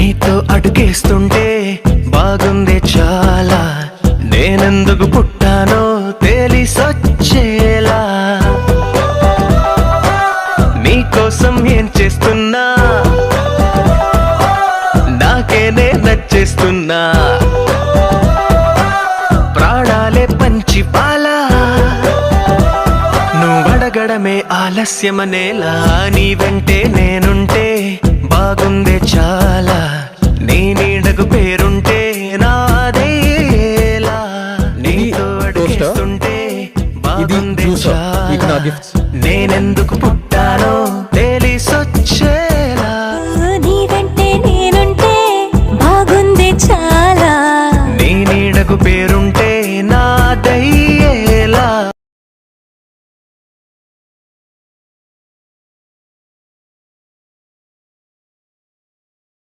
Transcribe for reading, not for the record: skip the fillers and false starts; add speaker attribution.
Speaker 1: నీతో అడుగేస్తుంటే బాగుందే చాలా, నేనెందుకు పుట్టానో తెలిసొచ్చేలా, నీకోసం ఏం చేస్తున్నా నాకేనే నచ్చేస్తున్నా, ప్రాణాలే పంచి పాలా, నువ్వడగడమే ఆలస్యమనేలా, నీ వెంటే నేనుంటే బాగుందే చాలా.